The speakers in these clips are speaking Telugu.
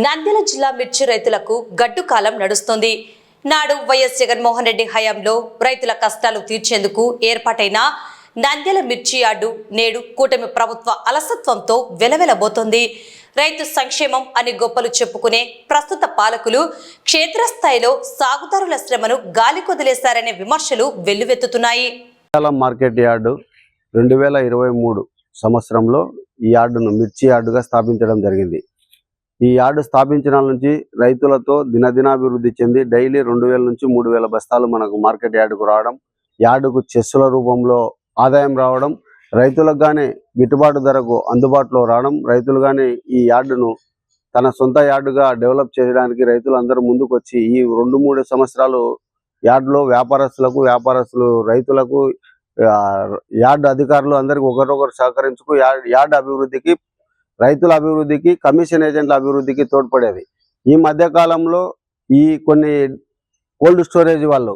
నంద్యాల జిల్లా మిర్చి రైతులకు గడ్డు కాలం నడుస్తుంది. నాడు వైఎస్ జగన్మోహన్ రెడ్డి హయాంలో రైతుల కష్టాలు తీర్చేందుకు ఏర్పాటైన నంద్యాల మిర్చి యార్డు నేడు కూటమి ప్రభుత్వ అలసత్వంతో వెలవెలబోతోంది. రైతు సంక్షేమం అని గొప్పలు చెప్పుకునే ప్రస్తుత పాలకులు క్షేత్రస్థాయిలో సాగుదారుల శ్రమను గాలికొదిలేశారనే విమర్శలు వెల్లువెత్తుతున్నాయి. మార్కెట్ యార్డు 2023 సంవత్సరంలో ఈ యార్డును మిర్చి యార్డుగా స్థాపించడం జరిగింది. ఈ యార్డు స్థాపించిన నుంచి రైతులతో దినదినాభివృద్ధి చెంది డైలీ 2000 నుంచి 3000 బస్తాలు మనకు మార్కెట్ యార్డుకు రావడం, యార్డుకు చెస్సుల రూపంలో ఆదాయం రావడం, రైతులకు కానీ గిట్టుబాటు ధరకు అందుబాటులో రావడం, రైతులు కానీ ఈ యార్డును తన సొంత యార్డుగా డెవలప్ చేయడానికి రైతులందరూ ముందుకు వచ్చి ఈ 2-3 సంవత్సరాలు యార్డులో వ్యాపారస్తులు రైతులకు యార్డు అధికారులు అందరికీ ఒకరొకరు సహకరించుకు యార్డు అభివృద్ధికి, రైతుల అభివృద్ధికి, కమిషన్ ఏజెంట్ల అభివృద్ధికి తోడ్పడేది. ఈ మధ్య కాలంలో ఈ కొన్ని కోల్డ్ స్టోరేజ్ వాళ్ళు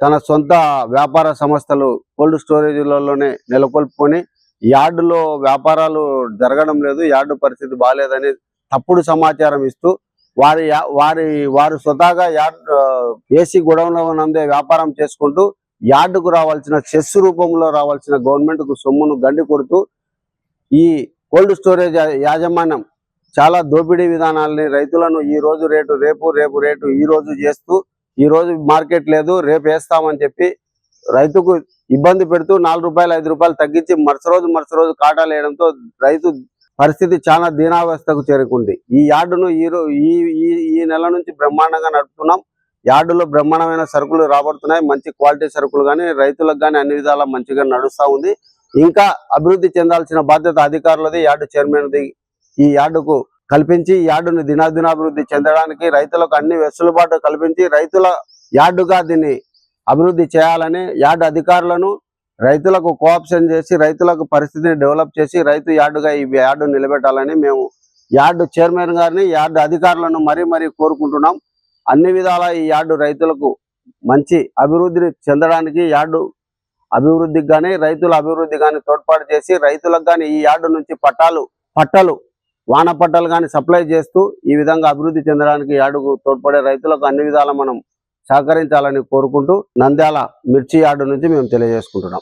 తన సొంత వ్యాపార సంస్థలు కోల్డ్ స్టోరేజ్లలోనే నెలకొల్పుకొని యార్డులో వ్యాపారాలు జరగడం లేదు, యార్డు పరిస్థితి బాగాలేదని తప్పుడు సమాచారం ఇస్తూ వారు స్వతహాగా యార్డు ఏసీ గొడవలో నందే వ్యాపారం చేసుకుంటూ యార్డుకు రావాల్సిన చెస్ రూపంలో రావాల్సిన గవర్నమెంట్కు సొమ్మును గండి కొడుతూ ఈ కోల్డ్ స్టోరేజ్ యాజమాన్యం చాలా దోపిడీ విధానాలని రైతులను ఈ రోజు రేటు రేపు రేటు ఈ రోజు చేస్తూ ఈ రోజు మార్కెట్ లేదు రేపు వేస్తామని చెప్పి రైతుకు ఇబ్బంది పెడుతూ ₹4-5 తగ్గించి మరుస రోజు కాటాలు వేయడంతో రైతు పరిస్థితి చాలా దీనావస్థకు చేరుకుంది. ఈ యార్డును ఈ నెల నుంచి బ్రహ్మాండంగా నడుపుతున్నాం. యార్డులో బ్రహ్మాండమైన సరుకులు రాబడుతున్నాయి. మంచి క్వాలిటీ సరుకులు కానీ రైతులకు కానీ అన్ని విధాలా మంచిగా నడుస్తూ ఉంది. ఇంకా అభివృద్ధి చెందాల్సిన బాధ్యత అధికారులది, యార్డు చైర్మన్ది. ఈ యార్డుకు కల్పించి యార్డును దినాభివృద్ధి చెందడానికి రైతులకు అన్ని వెసులుబాటు కల్పించి రైతుల యార్డుగా దీన్ని అభివృద్ధి చేయాలని యార్డు అధికారులను రైతులకు కోఆప్షన్ చేసి రైతులకు పరిస్థితిని డెవలప్ చేసి రైతు యార్డుగా ఈ యార్డు నిలబెట్టాలని మేము యార్డు చైర్మన్ గారిని, యార్డు అధికారులను మరీ కోరుకుంటున్నాం. అన్ని విధాలా ఈ యార్డు రైతులకు మంచి అభివృద్ధిని చెందడానికి, యార్డు అభివృద్ధికి కానీ రైతుల అభివృద్ధి కానీ తోడ్పాటు చేసి రైతులకు కానీ ఈ యార్డు నుంచి పట్టలు వాన పట్టాలు కానీ సప్లై చేస్తూ ఈ విధంగా అభివృద్ధి చెందడానికి యార్డుకు తోడ్పడే రైతులకు అన్ని విధాలా మనం సహకరించాలని కోరుకుంటూ నంద్యాల మిర్చి యార్డు నుంచి మేము తెలియజేసుకుంటున్నాం.